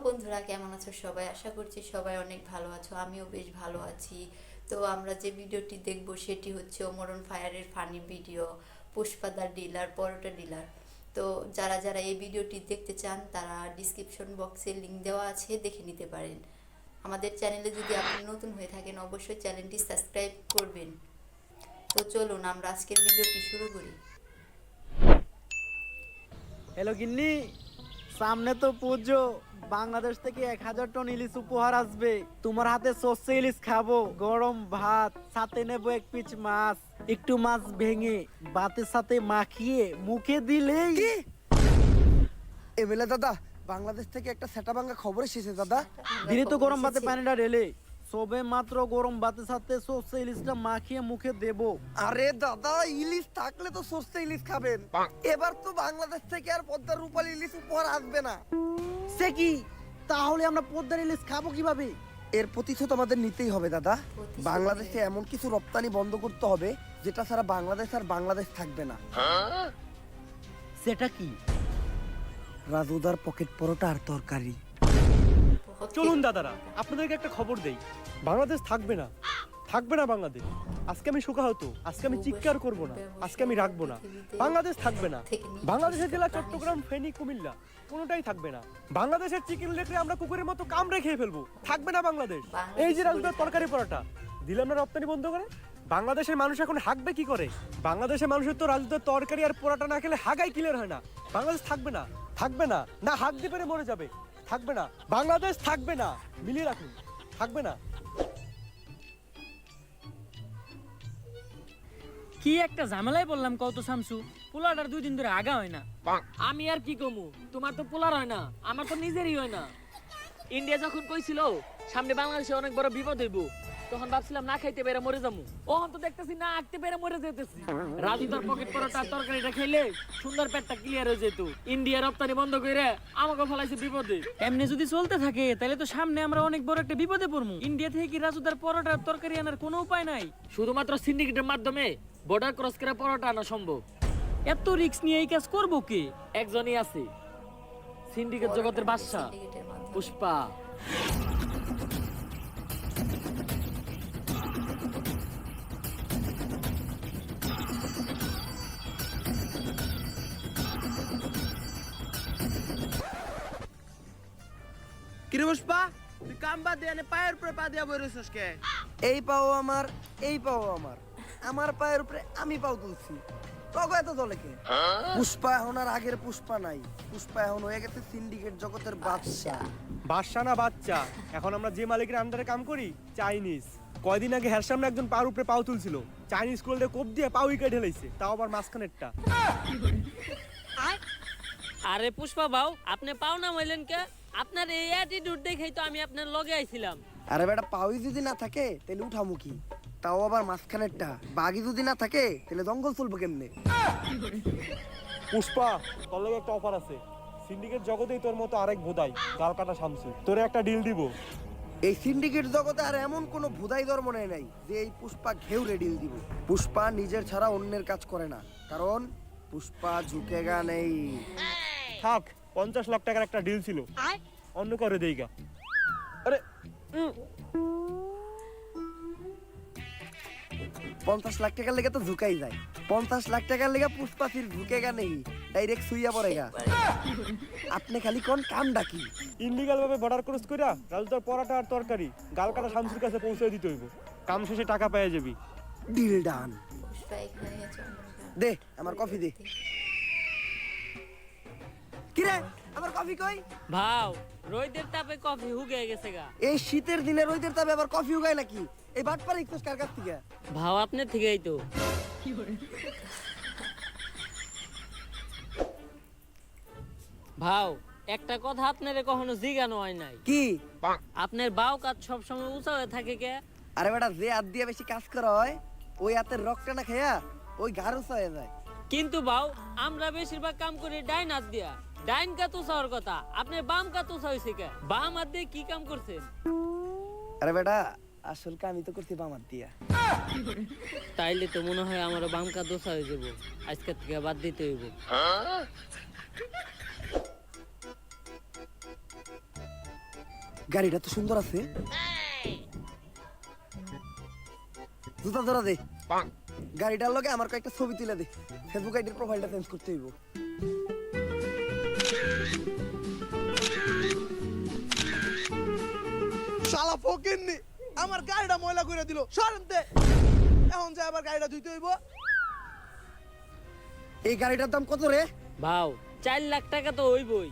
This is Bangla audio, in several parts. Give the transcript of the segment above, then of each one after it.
বন্ধুরা, কেমন আছো সবাই? আশা করছি সবাই অনেক ভালো আছো। আমিও বেশ ভালো আছি। তো আমরা যে ভিডিওটি দেখব সেটি হচ্ছে ওমরন ফায়ারের ফানি ভিডিও, পুষ্পাদার ডিলার, পরোটা ডিলার। তো যারা যারা এই ভিডিওটি দেখতে চান তারা ডিসক্রিপশন বক্সে লিংক দেওয়া আছে, দেখে নিতে পারেন। আমাদের চ্যানেলে যদি আপনি নতুন হয়ে থাকেন অবশ্যই চ্যানেলটি সাবস্ক্রাইব করবেন। তো চলুন আমরা আজকের ভিডিওটি শুরু করি। হ্যালো গিন্নি, সামনে তো পুজো। বাংলাদেশ থেকে 1000 টন ইলিশ উপহার আসবে। তোমার হাতে সর্ষে ইলিশ খাবো, গরম ভাত, সাথে নেবো এক পিস মাছ। একটু মাছ ভেঙে ভাতের সাথে মাখিয়ে মুখে দিলেই কি এমএলএ দাদা, বাংলাদেশ থেকে একটা সেটা ভাঙা খবর এসেছে দাদা। দিলে তো গরম ভাতে পানিটা ঢেলে সবে মাত্র গরম ভাতের সাথে সর্ষে ইলিশটা মাখিয়ে মুখে দেবো। আরে দাদা, ইলিশ থাকলে তো সস্তা ইলিশ খাবেন। এবার তো বাংলাদেশ থেকে আর পদ্মার রূপালী ইলিশ উপহার আসবে না। সে কি? তাহলে আমরা পদ্মার ইলিশ খাবো কিভাবে? এর প্রতিশোধ আমাদের নিতেই হবে দাদা। বাংলাদেশে এমন কিছু রপ্তানি বন্ধ করতে হবে যেটা ছাড়া বাংলাদেশ আর বাংলাদেশ থাকবে না। সেটা কি? রাজুদার পকেট পরোটা আর তরকারি। চলুন দাদারা, আপনাদেরকে একটা খবর দেই। বাংলাদেশ থাকবে না, থাকবে না বাংলাদেশ। আজকে আমি শোকাহত, আজকে আমি চিৎকার করব না, আজকে আমি রাখবো না। বাংলাদেশ থাকবে না। বাংলাদেশের জেলা চট্টগ্রাম, ফেনী, কুমিল্লা কোনোটাই থাকবে না। বাংলাদেশের চিকেন লেগরে আমরা কুকুরের মতো কামড়ে খেয়ে ফেলবো। থাকবে না বাংলাদেশ। এই যে রাজুদার তরকারি পরোটা দিলাম না রপ্তানি বন্ধ করে, বাংলাদেশের মানুষ এখন হাঁকবে কি করে? বাংলাদেশের মানুষের তো রাজুদার তরকারি আর পরোটা না খেলে হাগাই ক্লিয়ার হয় না। বাংলাদেশ থাকবে না, থাকবে না, না হাঁক দিয়ে পেরে মরে যাবে। থাকবে না, বাংলাদেশ থাকবে না। মিলিয়ে রাখুন, থাকবে না। কি একটা ঝামেলায় বললাম কত শামসু, পোলাটার 2 দিন ধরে আগা হয় না। আমি আর কি কমু, তোমার তো পোলার হয় না, আমার তো নিজেরই হয় না। ইন্ডিয়া যখন কইছিল সামনে বাংলাদেশে অনেক বড় বিপদ হইব, তখন ভাবছিলাম না খাইতে পেরে মরে যাবো। ওহন তো দেখতেছি না আঁকতে পেরে মরে যেতেছি। রাজু তার পকেট পরোটা তরকারিটা খাইলে সুন্দর পেটটা ক্লিয়ার হয়ে যেত। ইন্ডিয়া রপ্তানি বন্ধ করে আমাকে ফলাইছে বিপদে। এমনি যদি চলতে থাকে তাহলে তো সামনে আমরা অনেক বড় একটা বিপদে পড়বো। ইন্ডিয়া থেকে কি রাজুদার পরোটার তরকারি আনার কোনো উপায় নাই? শুধুমাত্র সিন্ডিকেটের মাধ্যমে বর্ডার ক্রস করে পরোটা আনা সম্ভব। এত রিস্ক নিয়ে এই কাজ করবো কে? একজনই আছে, সিন্ডিকেট জগতের বাদশা সিন্ডিকেটের মাধ্যমে। পুষ্পা। কিরে পুষ্পা, তুই কাম বাদ দিয়ে পায়ের উপরে পা দিয়া বইরেছিস কে? এই পাও আমার, এই পাও আমার, আমার পায়ের উপরে আমি পাও তুলছি। তবে এত দলে কে? পুষ্পা এখন আর আগের পুষ্পা নাই। পুষ্পা এখন হয়ে গেছে সিন্ডিকেট জগতের বাদশা। বাদশা না বাচ্চা, এখন আমরা যে মালিকের আন্ডারে কাম করি, চাইনিজ। কয়দিন আগে হ্যার সামনে একজন পার উপরে পাও তুলছিল, চাইনিজ কোল দিয়ে কোপ দিয়ে পাও উইকেট ঢেলাইছে, তাও আবার মাঝখানেরটা। আরে পুষ্পা বাউ, আপনি পাও না হইলেন কে? আপনার এই অ্যাটিটিউড দেখেই তো আমি আপনার লগে আইছিলাম। আরে বেটা, পাওই যদি না থাকে তাহলে উঠামুখী, তাও আবার মাঝখানেরটা। বাঘই যদি না থাকে তাহলে জঙ্গল চলবো কেমনে? পুষ্পা, তোর লগে একটা অফার আছে। সিন্ডিকেট জগতেই তোর মতো আরেক ভোদাই, গাল কাটা শামসু, তোরে একটা ডিল দিব। এই সিন্ডিকেট জগতে আর এমন কোন ভুদাই ধর্ম নাই যে এই পুষ্পা ঘেউ রেডিল দিব। পুষ্পা নিজের ছাড়া অন্যের কাজ করে না, কারণ পুষ্পা ঝুঁকেগা নেই। থাক, 50 লাখ টাকার একটা ডিল ছিল, অন্য করে দেইগা। আরে 50 লাখ টাকার লেগে তো ঝুঁকাই যায়। 50 লাখ টাকার লেগে পুষ্পা ফির ঝুঁকেগা নেই, ডাইরেক্ট সুইয়া পড়েগা। আপনি খালি কোন কাম ডাকি ইনলিগাল ভাবে বর্ডার ক্রস কইরা রাজুদার পরাটা আর তরকারি গাল কাটা শামসুর কাছে পৌঁছে দিতে হইব। কাম শেষে টাকা পেয়ে যাবি। Deal done. পুষ্পা এখানে চন্দ্রকান্ত। দে আমার কফি দে। কিরে, আমার কফি কই? ভাও, রোদের তাপে কফি হুগে গেছে গা। এই শীতের দিনে রোদের তাপে আবার কফি উগায় নাকি? এই বাটপার ইকোস কার কাছ থেকে? ভাও আপনার থেকেই তো। ভাও, একটা কথা আপনারে কখনো জিজ্ঞানো হয় নাই। কি? আপনার বাউ কাজ সবসময় উঁচা হয়ে থাকে কে? আরে বেটা, যে হাত দিয়ে বেশি কাজ করা হয় ওই হাতের রক্তটা না খেয়া ওই ঘাড় হয়ে যায়। কিন্তু বাউ, আমরা বেশিরভাগ কাম করি ডাইন হাত দিয়া। ডাইন কাত উঁচা হওয়ার কথা, আপনার বাম কাত উঁচা হয়েছে কে? বাম হাত দিয়ে কি কাম করছেন? আরে বেটা, আসল কামই তো করছি বাম হাত দিয়া। তাইলে তো মনে হয় আমার বাম কাত উঁচা হয়ে যাবো, আজকের থেকে বাদ দিতে হইব। গাড়িটা তো সুন্দর আছে। জুতা ধরা দে, গাড়িটার লগে আমার কয়েকটা ছবি তুলে দে, ফেসবুক আইডির প্রোফাইলটা চেঞ্জ করতে হইব। শালা ফকিন্নি আমার গাড়িটা ময়লা করে দিল, সরেনতে এখন যে আবার গাড়িটা ধুইতে হইব। এই গাড়িটার দাম কত রে? ভাও 4 লাখ টাকা তো হইবই।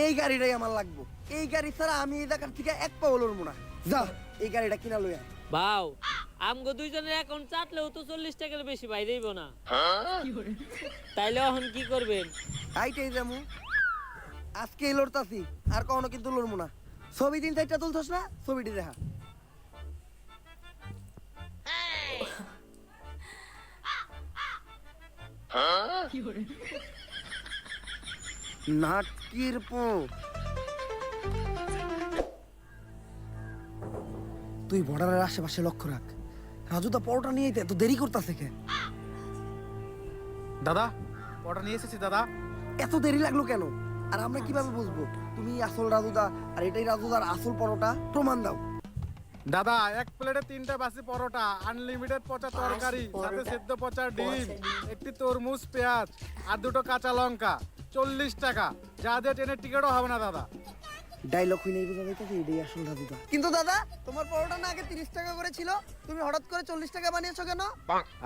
এই গাড়িটাই আমার লাগবো। এই গাড়ি ছাড়া আমি এই জায়গার থেকে এক পাও লড়বো না। যা এই গাড়িটা কিনা লইয়া। ভাও আমগো দুইজনের অ্যাকাউন্ট চাটলেও তো 40 টাকার বেশি বাইরেইব না। তাইলে এখন কি করবেন? আইটাই যামু, আজকে লড়তাছি, আর কখনো কিন্তু লড়বো না। ছবি দিন চারটা তুলছস না, ছবিটি দেখা। নাটকির পো তুই বর্ডারের আশেপাশে লক্ষ্য রাখ। রাজু দা পরোটা নিয়ে এত দেরি করতেছে কে? দাদা পরোটা নিয়ে এসেছি দাদা। এত দেরি লাগলো কেন? আর আমরা কিভাবে বুঝবো তুমি আসল রাজুদা আর এটাই রাজুদার আসল পরোটা? প্রমাণ দাও। দাদা এক প্লেটে 3টা বাসি পরোটা, আনলিমিটেড পচা তরকারি, সাথে সেদ্ধ পচা ডিম, একটি তরমুজ, পেঁয়াজ আর 2টো কাঁচা লঙ্কা, 40 টাকা। যা দিয়ে ট্রেনের টিকিটও হবে না দাদা। ডায়লগ হই নাই বোঝা যাইতেছে এটাই আসল রাজুদা। কিন্তু দাদা তোমার পরোটা না আগে 30 টাকা করে ছিল, তুমি হঠাৎ করে 40 টাকা বানিয়েছো কেন?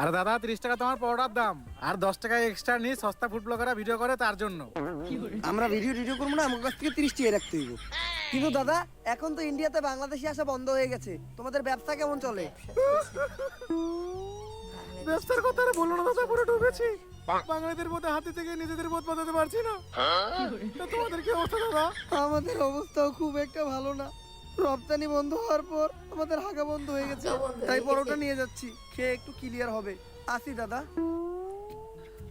আর দাদা 30 টাকা তোমার পরোটার দাম, আর 10 টাকা এক্সট্রা নিয়ে সস্তা ফুড ব্লগাররা ভিডিও করে তার জন্য। আমরা ভিডিও করবো না, আমার কাছ থেকে 30 টাকা রাখতে হইব। কিন্তু দাদা এখন তো ইন্ডিয়াতে বাংলাদেশি আসা বন্ধ হয়ে গেছে, তোমাদের ব্যবসা কেমন চলে? ব্যবসার কথা আর বলো না দাদা, পুরো ডুবেছি। বাঙালিদের মধ্যে হাতে থেকে নিজেদের পথ বাঁধাতে পারছি না। তো তোমাদের কি অবস্থা দাদা? আমাদের অবস্থাও খুব একটা ভালো না। রপ্তানি বন্ধ হওয়ার পর আমাদের হাগা বন্ধ হয়ে গেছে, হাগা বন্ধ হয়ে তাই গেছে। পরোটা নিয়ে যাচ্ছি, খেয়ে একটু ক্লিয়ার হবে। আসি দাদা।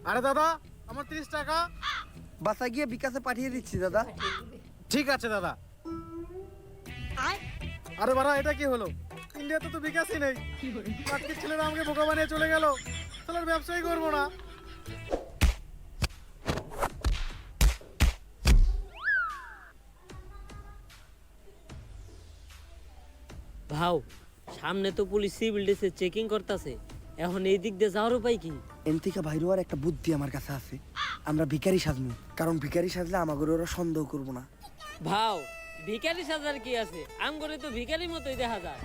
আরে দাদা আমার 30 টাকা। বাসা গিয়ে বিকাশে পাঠিয়ে দিচ্ছি দাদা। পাঠিয়ে দিবে। ঠিক আছে দাদা। আরে বাড়া এটা কি হলো? ইন্ডিয়াতে তো বিকাশই নেই। আজকে ছেলেরা আমাকে বোকা বানিয়ে চলে গেল। তাহলে আর ব্যবসাই করবো না। ভাও সামনে তো পুলিশ সিভিল ড্রেসে চেকিং করতেছে, এখন এই দিক দিয়ে যাওয়ার উপায় কি? এনথিকা বাইরে হওয়ার একটা বুদ্ধি আমার কাছে আছে। আমরা ভিখারি সাজবো, কারণ ভিখারি সাজলে আমাদের ওরা সন্দেহ করবো না। ভাও ভিখারি সাজার কি আছে? আমগরে তো ভিখারির মতোই দেখা যায়।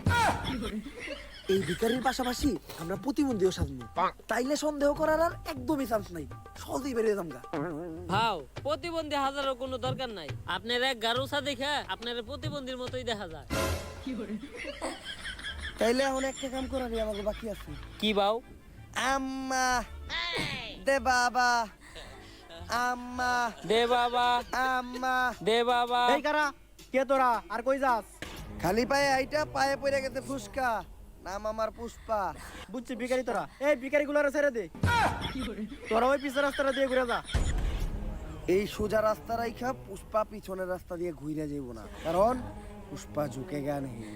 এই ভিখারির পাশাপাশি আমরা প্রতিবন্ধীও সাজবো, তাইলে সন্দেহ করার আর একদমই চান্স নাই, সহজেই বেরিয়ে যামগা। ভাও প্রতিবন্ধী হাজারও কোনো দরকার নাই, আপনার এক গারুসা দেখে আপনার প্রতিবন্ধীর মতোই দেখা যায়। তাইলে এখন একটা কাম করারই আমাকে বাকি আছে। কি ভাও? আম্মা দে বাবা, আম্মা দে বাবা, আম্মা। দে বাবা। এই কারা কে তোরা, আর কই যাস? খালি পায়ে আইটা পায়ে পড়ে গেছে ফুসকা, নাম আমার পুষ্পা। বুঝছি ভিখারি তোরা। এই ভিখারি গুলারে ছেড়ে দে, তোরা ওই পিছের রাস্তাটা দিয়ে ঘুরে যা। এই সোজা রাস্তা রাইখা পুষ্পা পিছনের রাস্তা দিয়ে ঘুরে যাইব না, কারণ পুষ্পা ঝুঁকে গান হে।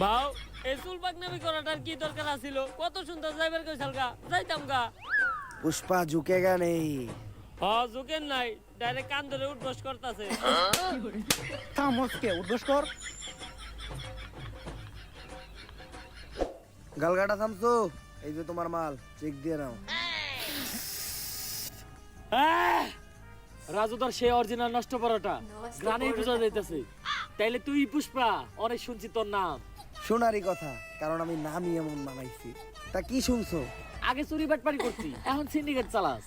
ভাও এই চুল পাকনামি করাটার কি দরকার আছিল? কত সুন্দর যাইবার কইছাল গা, যাইতাম গা। পুষ্পা ঝুঁকে গান হে। ঝুঁকেন নাই, ডাইরেক্ট কান ধরে উঠবস করতাছে। থামসকে উদ্বোস কর। গালগাটা থামছো, এই যে তোমার মাল, চেক দিয়ে নাও। রাজুদার সে অরিজিনাল নষ্ট পরোটা নষ্ট গ্রানেই পরোটা। বোঝা যাইতেছে। তাইলে তুই পুষ্পা, অনেক শুনছি তোর নাম। শোনারই কথা, কারণ আমি নামই এমন বানাইছি। তা কি শুনছো? আগে চুরি বাটপারি করছি, এখন সিন্ডিকেট চালাস।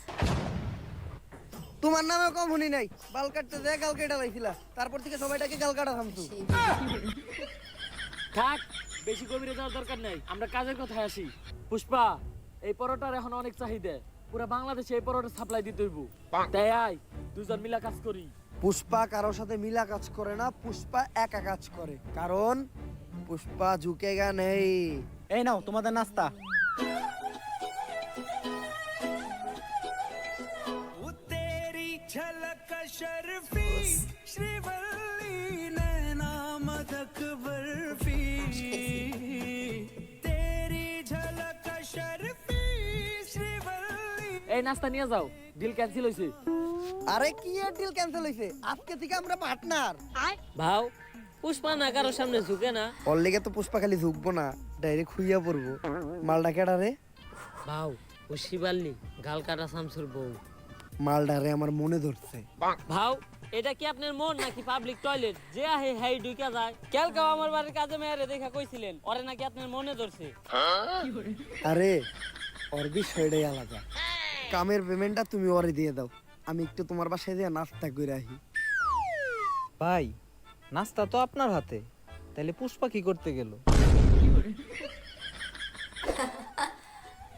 তোমার নামে কম শুনি নাই, বাল কাটতে যায় গাল কেটে লাইছিলা, তারপর থেকে সবাইটাকে গাল কাটা থামছো। সেই থাক, বেশি গভীরে যাওয়ার দরকার নাই, আমরা কাজের কথায় আসি। পুষ্পা এই পরোটার এখন অনেক চাহিদা, পুরো বাংলাদেশে এই পরোটা সাপ্লাই দিতে হইব। তাই আয় দুজন মিলা কাজ করি। পুষ্পা কারোর সাথে মিলা কাজ করে না, পুষ্পা একা কাজ করে, কারণ পুষ্পা ঝুঁকেগা নেই। এই নাও তোমাদের নাস্তা। এই নাস্তা নিয়ে যাও, ডিল ক্যান্সেল হইছে। আরে কি এর ডিল ক্যান্সেল হইছে? আজকে থেকে আমরা পার্টনার। ভাও পুষ্পা না কারো সামনে ঝুঁকে না। ওর লেগে তো পুষ্পা খালি ঝুঁকবো না, ডাইরেক্ট খুইয়া পড়বো। মালটা কেডা রে? ভাও ও শিবাল্লি গাল কাটা শামসুর বউ। মালটা রে আমার মনে ধরছে। ভাও এটা কি আপনার মন নাকি পাবলিক টয়লেট? যে আহে হাই ঢুকে যায়। কালকেও আমার বাড়ির কাজে মেয়েরে দেখা কইছিলেন ওরে নাকি আপনার মনে ধরছে। আরে ওর বিষয়টাই আলাদা। কামের পেমেন্টটা তুমি ওরে দিয়ে দাও, আমি একটু তোমার বাসায় দিয়ে নাস্তা করে আহি। ভাই নাস্তা তো আপনার হাতে, তাহলে পুষ্পা কি করতে গেল?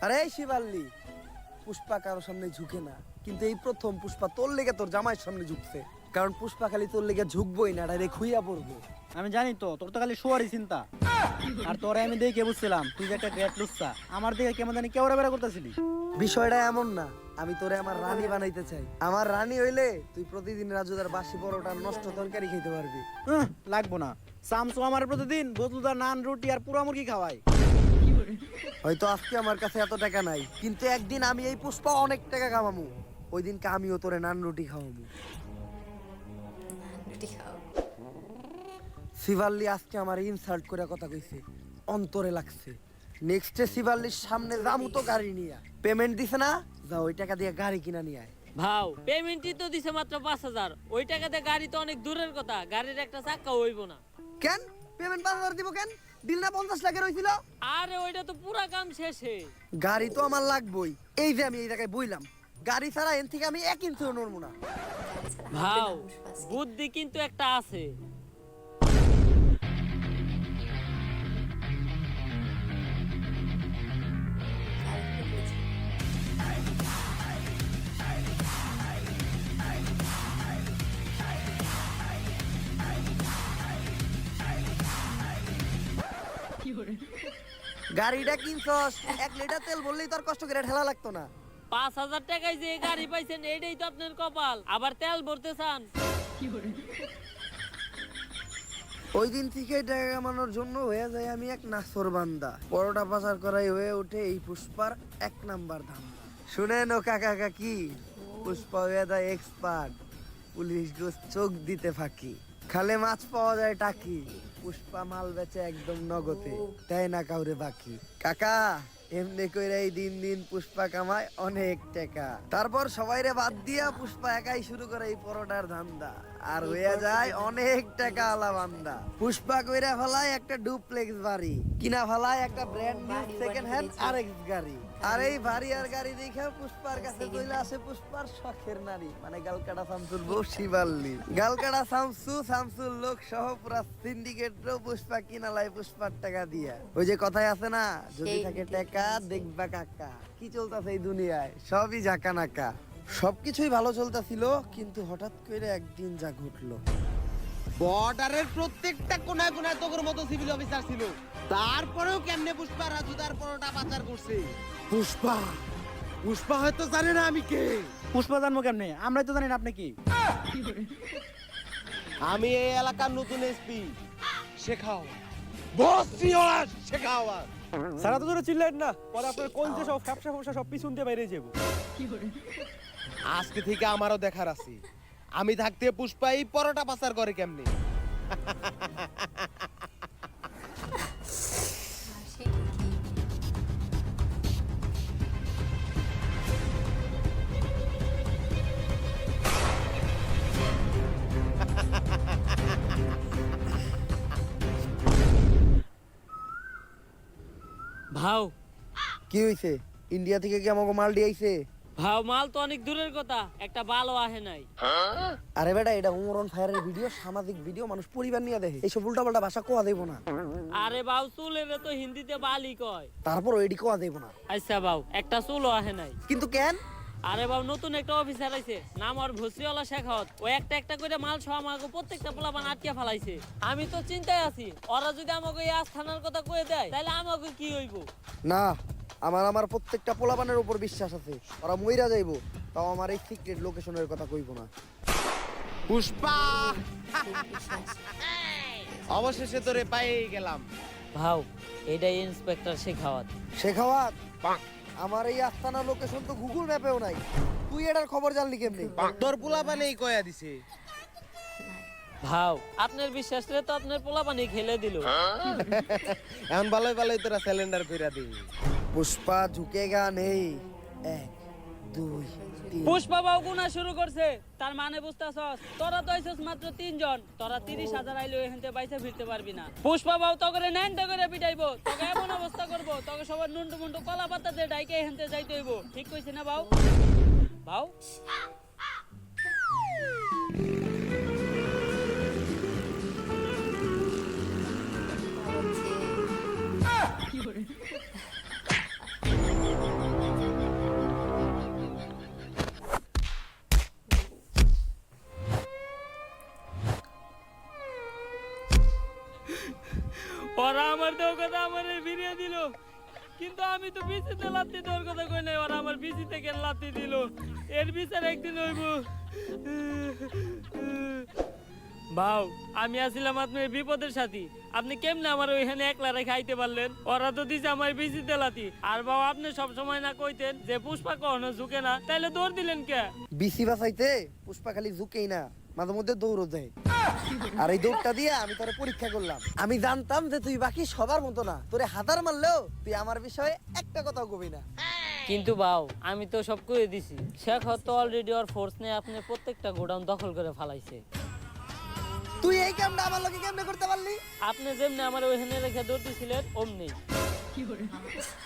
আরে শিবাল্লি, পুষ্পা কারোর সামনে ঝুঁকে না, কিন্তু এই প্রথম পুষ্পা তোর লেগে তোর জামাইয়ের সামনে ঝুঁকছে। কারণ পুষ্পা খালি তোর লেগে ঝুঁকবই না, ডাইরেক্ট খুইয়া পড়বো। আমি জানি তো তোর তো খালি শোয়ারই চিন্তা। আর তোরে আমি দেখে বুঝছিলাম তুই যে একটা গ্রেট লুচ্চা, আমার দিকে কেমন জানি কেওড়া বেড়া করতেছিলি। বিষয়টা এমন না, আমি তোরে আমার রানী বানাইতে চাই। আমার রানী হইলে তুই প্রতিদিন রাজুদার বাসি পরোটা নষ্ট তরকারি খেতে পারবি। লাগবো না, সামসু আমার প্রতিদিন বদলুদার নান রুটি আর পুরা মুরগি খাওয়াই। হয়তো আজকে আমার কাছে এত টাকা নাই, কিন্তু একদিন আমি এই পুষ্পা অনেক টাকা কামামু। ওই দিনকে আমিও তোরে নান রুটি খাওয়াবো। রুটি খাও। শিবাল্লি আজকে আমার ইনসাল্ট করে কথা কইছে, অন্তরে লাগছে। নেক্সটে শিবাল্লির সামনে যামু তো গাড়ি নিয়া। পেমেন্ট দিছে না, যা ওই টাকা দিয়ে গাড়ি কিনা নিয়ে আয়। ভাও পেমেন্টই তো দিছে মাত্র 5000। ওই টাকাতে গাড়ি তো অনেক দূরের কথা, গাড়ির একটা চাক্কা হইব না। কেন পেমেন্ট 5000 দিব কেন? ডিল না 50 লাখের হইছিল? আরে ওইটা তো পুরা কাম শেষে। গাড়ি তো আমার লাগবই। এই যে আমি এই জায়গায় বইলাম, গাড়ি ছাড়া এন থেকে আমি 1 ইঞ্চিও নড়বো না। ভাও বুদ্ধি কিন্তু একটা আছে। গাড়িটা কিনছস, 1 লিটার তেল বললেই তোর কষ্ট করে ঠেলা লাগতো না। 5000 টাকায় যে গাড়ি পাইছেন এটাই তো আপনার কপাল, আবার তেল ভরতে চান। ওই দিন থেকে টাকা কামানোর জন্য হয়ে যায় আমি এক নাছর বান্দা। পরোটা পাচার করাই হয়ে ওঠে এই পুষ্পার 1 নাম্বার ধান্দা। শুনেন ও কাকা কাকি, পুষ্পা হয়ে যায় এক্সপার্ট। পুলিশ গোস চোখ দিতে ফাঁকি, খালে মাছ পাওয়া যায় টাকি। পুষ্পা মাল বেচে একদম নগদে, দেয় না কাউরে বাকি। কাকা এমনি কইরা এই দিন দিন পুষ্পা কামায় অনেক টাকা। তারপর সবাইরে বাদ দিয়া পুষ্পা একাই শুরু করে এই পরোটার ধান্দা, আর হইয়া যায় অনেক টাকা আলা বান্দা। পুষ্পা কইরা ফেলায় একটা ডুপ্লেক্স বাড়ি, কিনা ফেলায় একটা brand new second hand RX গাড়ি। আর এই ভারী আর গাড়ি দেখে পুষ্পার কাছে চলে আসে পুষ্পার শখের নারী, মানে গালকাটা শামসুর বউ শিবাল্লি। গালকাটা শামসুর লোক সহ পুরা সিন্ডিকেটও পুষ্পা কিনালায় পুষ্পার টাকা দিয়া। ওই যে কথাই আছে না, যদি থাকে টাকা দেখবা কাকা। কি চলতেছে এই দুনিয়ায়, সবই ঝাঁকা নাকা। সবকিছুই ভালো চলতেছিল, কিন্তু হঠাৎ করে একদিন যা ঘটলো। বর্ডারের প্রত্যেকটা কোনায় কোনায় তোর মতো সিভিল অফিসার ছিল, তারপরেও কেমনে পুষ্পা রাজুদার পরোটা পাচার করছে? পুষ্পা হয়তো জানে না আমি কে। পুষ্পা জানবো কেমনে? আমরাই তো জানি না আপনি কি। আমি এই এলাকার নতুন এসপি শেখাও, বসছি ওরা শেখাও। সারা তো ধরে চিল্লেন না, পরে আপনার কোন যে সব ফ্যাপসা ফ্যাপসা সব পিছন দিয়ে বাইরে যাবো। আজকে থেকে আমারও দেখার আছে, আমি থাকতে পুষ্পা এই পরোটা পাচার করে কেমনে। হাসি কি? ভাও কি হইছে? ইন্ডিয়া থেকে কি আমাকে মাল দিয়েছে? ভাও মাল তো অনেক দূরের কথা, একটা ভালো আহে নাই। আরে বেটা, এটা উমরন ফায়ারের ভিডিও, সামাজিক ভিডিও, মানুষ পরিবার নিয়ে দেখে। এইসব উল্টাপাল্টা ভাষা কোয়া দেব না। আরে বাউ চুলের তো হিন্দিতে বালি কয়। তারপর এডি কোয়া দেব না। আচ্ছা বাউ একটা চুলও আহে নাই। কিন্তু কেন? আরে বাবু নতুন একটা অফিসার আইছে, নাম আর ভসরিওয়ালা শেখাওয়াত। ও একটা একটা করে মাল সহ আমাকে প্রত্যেকটা পোলাপান আটকে ফেলাইছে। আমি তো চিন্তায় আছি, ওরা যদি আমাকে এই আস্থানার কথা কয়ে দেয় তাহলে আমাকে কি হইব? না, আমার প্রত্যেকটা পোলাপানের উপর বিশ্বাস আছে, ওরা মইরা যাইবো, তাও আমার এই সিক্রেট লোকেশনের কথা কইব না। পুষ্পা অবশেষে তোরে পেয়ে গেলাম। ভাও এটাই ইন্সপেক্টর শেখাওয়াত। শেখাওয়াত, আমার এই আস্তানা লোকেশন তো গুগল ম্যাপেও নাই, তুই এটার খবর জানলি কেমনে? তোর পোলা বানেই কয়া দিছে। ভাও আপনার বিশ্বাস রে তো আপনার পোলা পানি খেলে দিল। এখন ভালোই ভালোই তোরা সিলিন্ডার কইরা দি। পুষ্পা ঝুঁকেগা নেই, 1 2 3। পুষ্পা বাবু গুনা শুরু করছে, তার মানে বুঝতাছস? তোরা তো আইছস মাত্র 3 জন, তোরা 30,000 আইলো এখানতে বাইসা ফিরতে পারবি না। পুষ্পা বাবু তো করে নেন তো করে পিটাইবো, তোকে এমন অবস্থা করবো, তোকে সবার নুন্টু মুন্টু কলা পাতা দিয়ে ডাইকে এখানতে যাইতে হইব। ঠিক কইছি না বাউ? বাউ ওরা আমার দেওয়ার কথা আমার ফিরিয়ে দিল, কিন্তু আমি তো বিচিতে লাত্তি দেওয়ার কথা কই নাই, ওরা আমার বিচি থেকে লাত্তি দিল। এর বিচার একদিন হইব। ভাও আমি আসছিলাম আপনার বিপদের সাথী, আপনি কেমনে আমার ওইখানে একলা রেখে আইতে পারলেন? ওরা তো দিছে আমার বিচিতে লাত্তি। আর বাবা আপনি সব সময় না কইতেন যে পুষ্পা কখনো ঝুঁকে না, তাইলে দৌড় দিলেন কে? বিসি বাঁচাইতে পুষ্পা খালি ঝুঁকেই না, মাঝে মধ্যে দৌড়ও দেয়। আর এই দৌড়টা দিয়ে আমি তোরে পরীক্ষা করলাম। আমি জানতাম যে তুই বাকি সবার মতো না, তোরে হাতার মারলেও তুই আমার বিষয়ে একটা কথাও কবি না। কিন্তু বাউ আমি তো সব কইয়ে দিছি, শেখ তো অলরেডি ওর ফোর্স নিয়ে আপনি প্রত্যেকটা গোডাউন দখল করে ফেলাইছে। তুই এই কামটা আমার লোকে কেমনে করতে পারলি? আপনি যেমনি আমার ওইখানে রেখে দৌড় দিছিলেন অমনি।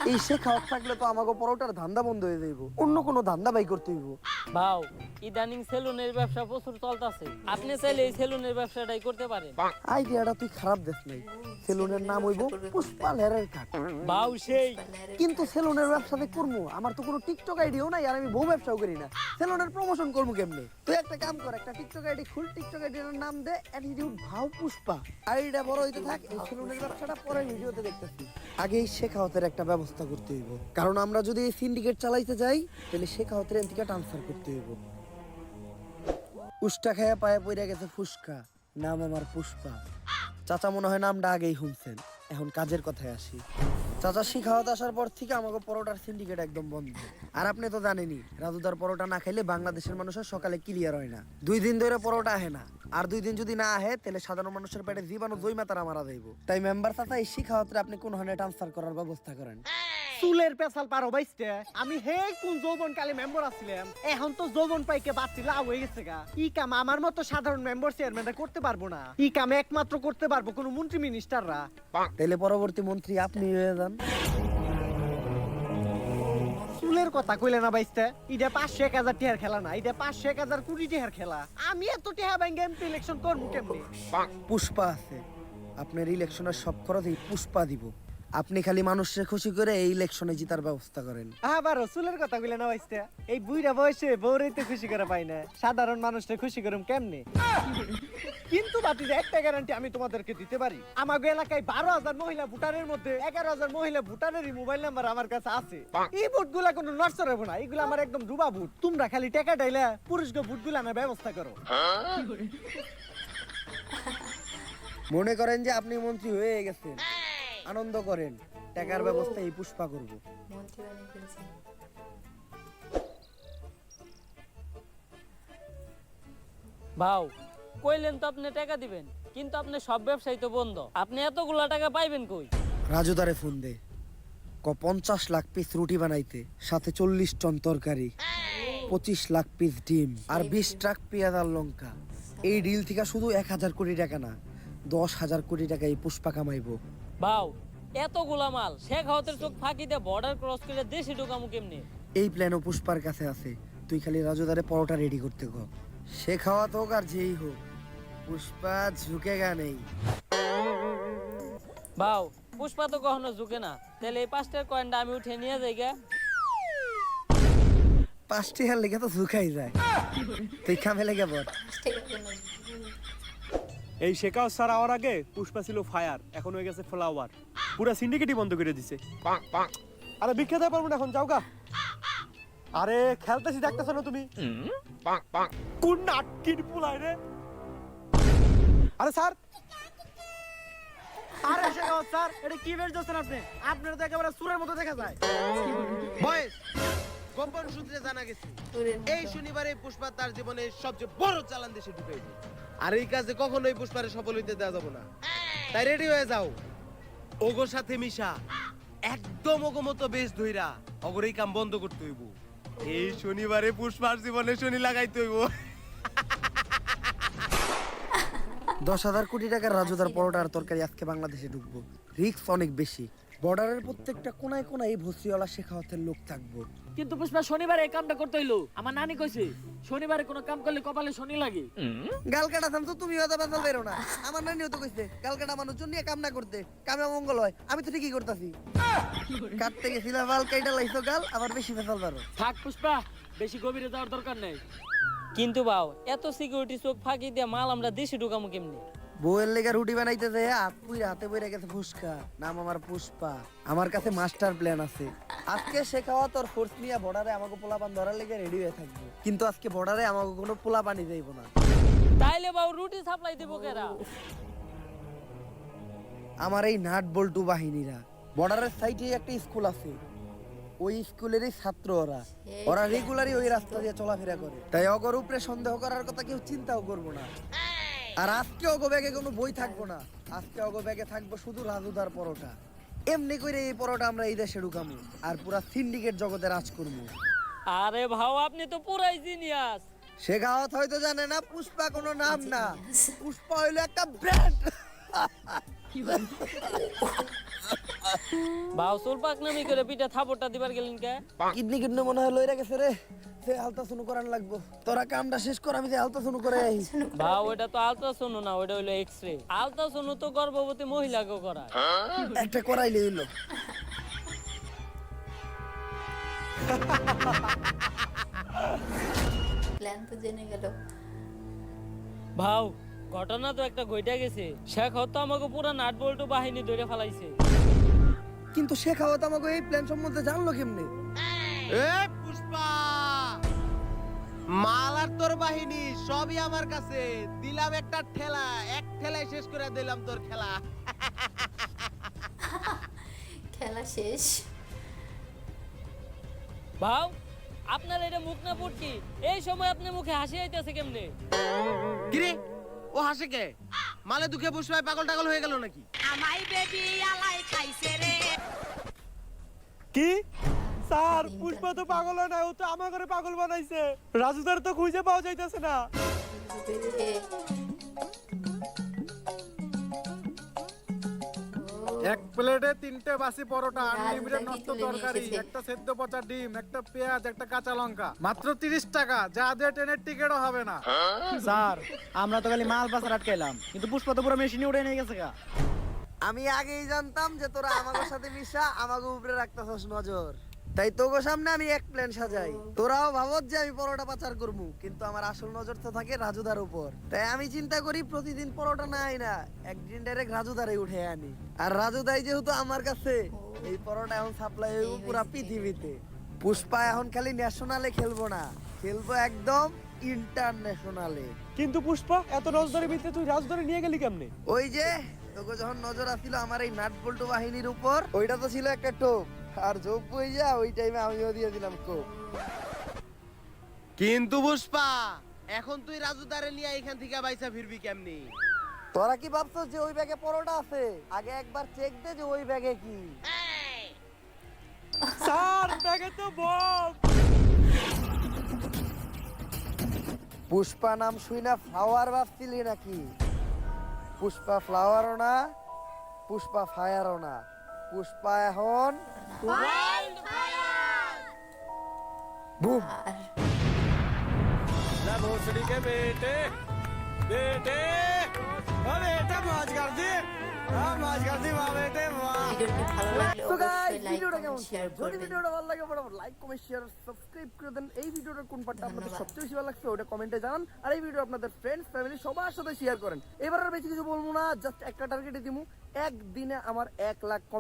এই শেখাওয়াত থাকলে তো আমাকে পরোটার ধান্দা বন্ধ হয়ে যাইব, অন্য কোনো ধান্দা বাই করতে হইব। ভাও ইদানিং সেলুনের ব্যবসা প্রচুর চলতেছে, আপনি চাইলে এই সেলুনের ব্যবসাটাই করতে পারেন। আইডিয়াটা তুই খারাপ দেখ নাই, সেলুনের নাম হইব পুষ্পা লেয়ারের কাট। ভাও সেই কিন্তু সেলুনের ব্যবসাতে করবো, আমার তো কোনো টিকটক আইডিও নাই, আর আমি বউ ব্যবসাও করি না, সেলুনের প্রমোশন করবো কেমনে? তুই একটা কাম কর, একটা টিকটক আইডি খুল, টিকটক আইডির নাম দে অ্যাটিটিউড ভাও পুষ্পা। আইডিটা বড় হইতে থাক, এই সেলুনের ব্যবসাটা পরে ভিডিওতে দেখতেছি। আগে এই শেখাওয়াতের একটা ব্যবস্থা করতে হইব, কারণ আমরা যদি এই সিন্ডিকেট চালাইতে যাই তাহলে শেখাওয়াতের এদিকে ট্রান্সফার করতে হইব। উষ্টা খায়া পায়ে পড়ে গেছে ফুসকা, নাম আমার পুষ্পা। চাচা মনে হয় নামটা আগেই শুনছেন, এখন কাজের কথায় আসি। চাচা শিখাওয়াত আসার পর থেকে আমাকে পরোটার সিন্ডিকেট একদম বন্ধ। আর আপনি তো জানেনই, রাজুদার পরোটা না খাইলে বাংলাদেশের মানুষের সকালে ক্লিয়ার হয় না। 2 দিন ধরে পরোটা আহে না, আর 2 দিন যদি না আহে তাহলে সাধারণ মানুষের পেটে জীবাণু জয় মাতারা মারা যাইব। তাই মেম্বার চাচা এই শিখাওয়াতে আপনি কোন হানে ট্রান্সফার করার ব্যবস্থা করেন। চুলের পেছাল পারো বাইসতে, আমি হে কোন যৌবন কালে মেম্বার আছিলাম, এখন তো যৌবন পাইকে বাড়তি লাভ হয়ে গেছে গা। ই কাম আমার মতো সাধারণ মেম্বার চেয়ারম্যানরা করতে পারবো না, ই কাম একমাত্র করতে পারবো কোন মন্ত্রী মিনিস্টাররা। তাহলে পরবর্তী মন্ত্রী আপনি হয়ে যান। চুলের কথা কইলে না বাইসতে, এটা 500-1000 টিহার খেলা না, এটা 500-1000 কোটি টিহার খেলা। আমি এত টিহা ব্যাংকে এমপি ইলেকশন করবো কেমনে? পুষ্পা আছে, আপনার ইলেকশনের সব খরচ এই পুষ্পা দিব। আপনি খালি মানুষকে খুশি করে এই ইলেকশনে জিতার ব্যবস্থা করেন। আবার চুলের কথা কইলে না বাইসতে, এই বুইড়া বয়সে বউরেই তো খুশি করে পাই না, সাধারণ মানুষকে খুশি করুম কেমনে? কিন্তু বাতিজা একটা গ্যারান্টি আমি তোমাদেরকে দিতে পারি, আমাগো এলাকায় 12,000 মহিলা ভোটারের মধ্যে 11,000 মহিলা ভোটারেরই মোবাইল নাম্বার আমার কাছে আছে। এই ভোটগুলা কোনো নষ্ট হবে না, এগুলো আমার একদম ডুবা ভোট। তোমরা খালি টাকা ডাইলা পুরুষকে ভোটগুলো আনার ব্যবস্থা করো। মনে করেন যে আপনি মন্ত্রী হয়ে গেছেন, আনন্দ করেন, টাকার ব্যবস্থা এই পুষ্পা করব। মন্ত্রী বানিয়ে ফেলছি। ভাও কইলেন তো আপনি টাকা দিবেন, কিন্তু আপনি সব ব্যবসায়ী তো বন্ধ, আপনি এতগুলা টাকা পাইবেন কই? রাজুদারে ফোন দে, 50 লাখ পিস রুটি বানাইতে, সাথে 40 টন তরকারি, 25 লাখ পিস ডিম, আর 20 ট্রাক পেঁয়াজ আর লঙ্কা। এই ডিল থেকে শুধু 1000 কোটি টাকা না, 10,000 কোটি টাকা এই পুষ্পা কামাইবো। ভাও এতগুলা মাল শেখ হাওয়াতের চোখ ফাঁকি দিয়ে বর্ডার ক্রস করে দেশে ঢোকামু কেমনে? এই প্ল্যানও পুষ্পার কাছে আছে, তুই খালি রাজুদারে পরোটা রেডি করতে কর। সে খাওয়াত হোক আর যেই হোক, পুষ্পা ঝুঁকেগা নেই। ভাও পুষ্পা তো কখনো ঝুঁকে না, তাহলে এই 5টার কয়েনটা আমি উঠে নিয়ে যাই গে। 5 টাকার লেগে তো ঝুঁকাই যায়, তুই কামে লেগে বল। এই শেখাও স্যার আওয়ার আগে পুষ্পা ছিল ফায়ার, এখন হয়ে গেছে ফ্লাওয়ার, পুরো সিন্ডিকেটই বন্ধ করে দিছে। আরে বিখ্যাত পারবো না এখন, যাও গা। আরে খেলতেছি দেখতেছ না তুমি, কোন নাটকির পুলাই রে? আরে স্যার আরে শেখাওয়াত স্যার, এটা কি বেশ দিচ্ছেন আপনি? আপনার তো একেবারে সুরের মতো দেখা যায়। বয়েস গোপন সূত্রে জানা গেছে এই শনিবারে পুষ্পা তার জীবনের সবচেয়ে বড় চালান দেশে ঢুকাইবে। আর এই কাজে কখনোই পুষ্পারে সফল হইতে দেওয়া যাবে না। তাই রেডি হয়ে যাও, ওগোর সাথে মিশা একদম ওগো মতো বেশ ধইরা অগর এই কাম বন্ধ করতে হইব। এই শনিবারে পুষ্পার জীবনে শনি লাগাইতে হইব। 10,000 কোটি টাকার রাজুদার পরোটা আর তরকারি আজকে বাংলাদেশে ঢুকবো। রিস্ক অনেক বেশি। বর্ডারের প্রত্যেকটা কোনায় কোনায় এই ভস্রিওয়ালা শেখাওয়াতের লোক থাকবো। কিন্তু পুষ্পা শনিবারে এই কামটা করতে হইলো। আমার নানি কইছে শনিবারে কোনো কাম করলে কপালে শনি লাগে। গাল কাটা থাম তো, তুমি হয়তো বেসাল বেরো না। আমার নানিও তো কইছে গাল কাটা মানুষজন নিয়ে কাম না করতে, কামে মঙ্গল হয়। আমি তো ঠিকই করতাছি। কাটতে গেছিলাম বাল কাইটা লাইছো গাল, আবার বেশি বেসাল বেরো। থাক পুষ্পা, বেশি গভীরে যাওয়ার দরকার নেই। কিন্তু বাও এত সিকিউরিটি চোখ ফাঁকি দিয়ে মাল আমরা দেশে ঢুকামু কেমনি? বউয়ের লেগে রুটি বানাইতে যায় হাতে বইরা গেছে ফুসকা। নাম আমার পুষ্পা। আমার কাছে মাস্টার প্ল্যান আছে। আজকে শেখাওয়া তোর ফোর্স নিয়ে বর্ডারে আমাকে পোলাপান ধরার লেগে রেডি হয়ে থাকবো। কিন্তু আজকে বর্ডারে আমাকে কোনো পোলাপানি যাইবো না। তাইলে বাও রুটি সাপ্লাই দিব কেরা? আমার এই নাট বল্টু বাহিনীরা। বর্ডারের সাইডে একটা স্কুল আছে, ওই স্কুলেরই ছাত্র ওরা। ওরা রেগুলারই ওই রাস্তা দিয়ে চলাফেরা করে, তাই অগর উপরে সন্দেহ করার কথা কেউ চিন্তাও করবো না। আর আজকে অগো ব্যাগে কোনো বই থাকবো না। আজকে অগো ব্যাগে থাকবো শুধু রাজুদার পরোটা। এমনি করে এই পরোটা আমরা এই দেশে ঢুকামু আর পুরা সিন্ডিকেট জগতে রাজ করবো। আরে ভাও আপনি তো পুরাই জিনিয়াস। শেখাওয়াত হয়তো জানে না পুষ্পা কোনো নাম না, পুষ্পা হইলো একটা ব্র্যান্ড। ভাও সুলপাক নামি করে পিঠা থাপড়টা দিবার গেলেন কে? কিডনি কিডনি মনে হয় লইরা গেছে রে। সে আলতা শুনু করান লাগবো। তোরা কামটা শেষ কর, আমি যে আলতা শুনু করে আই। ভাও ওটা তো আলট্রাসাউন্ড না, ওটা হইলো এক্সরে। আলট্রাসাউন্ড তো গর্ভবতী মহিলাকে করায়। একটা করাইলে হইলো। প্ল্যান তো জেনে গেল। ভাও ঘটনা তো একটা ঘইটা গেছে। শেখ হতো আমাকে পুরা নাট বল্টু বাহিনী ধরে ফেলাইছে। কিন্তু শেখাওয়াত আমাকে এই প্ল্যান সম্বন্ধে জানলো কেমনে? এ পুষ্পা, মাল আর তোর বাহিনী সবই আমার কাছে। দিলাম একটা ঠেলা, এক ঠেলায় শেষ করে দিলাম তোর খেলা। খেলা শেষ। ভাও আপনার এটা মুখ না ফুটকি, এই সময় আপনার মুখে হাসি আইতেছে কেমনে? কিরে ও হাসে কে? মালে দুঃখে পুষ্পায় পাগল টাগল হয়ে গেল নাকি? কি স্যার, পুষ্পা তো পাগল হয় না, ও তো আমার ঘরে পাগল বানাইছে। রাজুদার তো খুঁজে পাওয়া যাইতেছে না। এক প্লেটে 3টে বাসি পরোটা, আনলিমিটেড রাজুদাকে নষ্ট তুলে তরকারি, নিয়ে এসেছে। একটা সেদ্ধ পচা ডিম, একটা পেঁয়াজ, একটা কাঁচা লঙ্কা, মাত্র 30 টাকা। যা দিয়ে ট্রেনের টিকিটও হবে না। স্যার, আমরা তো খালি মাল পাচার আটকাইলাম, কিন্তু পুষ্পা তো পুরো মেশিনে উড়ে নিয়ে গেছে গা। আমি আগেই জানতাম যে তোরা আমাদের সাথে মিশা আমাকে উপরে রাখতেছস নজর। তাই তোগো সামনে আমি এক প্ল্যান সাজাই। তোরাও ভাবত যে আমি পরোটা পাচার করবো, কিন্তু আমার আসল নজর তো থাকে রাজুদার উপর। তাই আমি চিন্তা করি প্রতিদিন পরোটা না আই না, একদিন ডাইরেক্ট রাজুদারে উঠে আনি। আর রাজুদাই যেহেতু আমার কাছে, এই পরোটা এখন সাপ্লাই হইব পুরা পৃথিবীতে। পুষ্পা এখন খালি ন্যাশনালে খেলবো না, খেলবো একদম ইন্টারন্যাশনালে। কিন্তু পুষ্পা, এত নজরের ভিতরে তুই রাজুদারে নিয়ে গেলি কেমনে? ওই যে তোকে যখন নজর আসছিল আমার এই নাট বল্টু বাহিনীর উপর, ওইটা তো ছিল একটা টোপ। আর যোগ বই যা ওই টাইমে আমিও দিয়ে দিলাম কোপ। কিন্তু পুষ্পা, এখন তুই রাজুদারে নিয়ে এখান থেকে বাইসা ফিরবি কেমনি? তোরা কি ভাবছস যে ওই ব্যাগে পরোটা আছে? আগে একবার চেক দে যে ওই ব্যাগে কি। স্যার, ব্যাগে তো বম। পুষ্পা নাম শুই না ফ্লাওয়ার ভাবছিলি নাকি? পুষ্পা ফ্লাওয়ারও না, পুষ্পা ফায়ারও না, পুষ্পা এখন বুম। ভিডিওটি ভালো লাগলে তো অবশ্যই guys, লাইক ভিডিওটা কমেন্ট কেমন শেয়ার ছিল? যদি করবেন। ভিডিওটা ভালো লাগে ফটাফট লাইক কমেন্ট শেয়ার সাবস্ক্রাইব করে দেন। এই ভিডিওটার কোন পার্টটা আপনাদের ধন্যবাদ। সবচেয়ে বেশি ভালো লাগছে ওটা কমেন্টে জানান। আর এই ভিডিও আপনাদের ফ্রেন্ডস ফ্যামিলি সবার সাথে শেয়ার করেন। এবার আর বেশি কিছু বলবো না, জাস্ট একটা টার্গেটে দিমু, একদিনে আমার 1 লাখ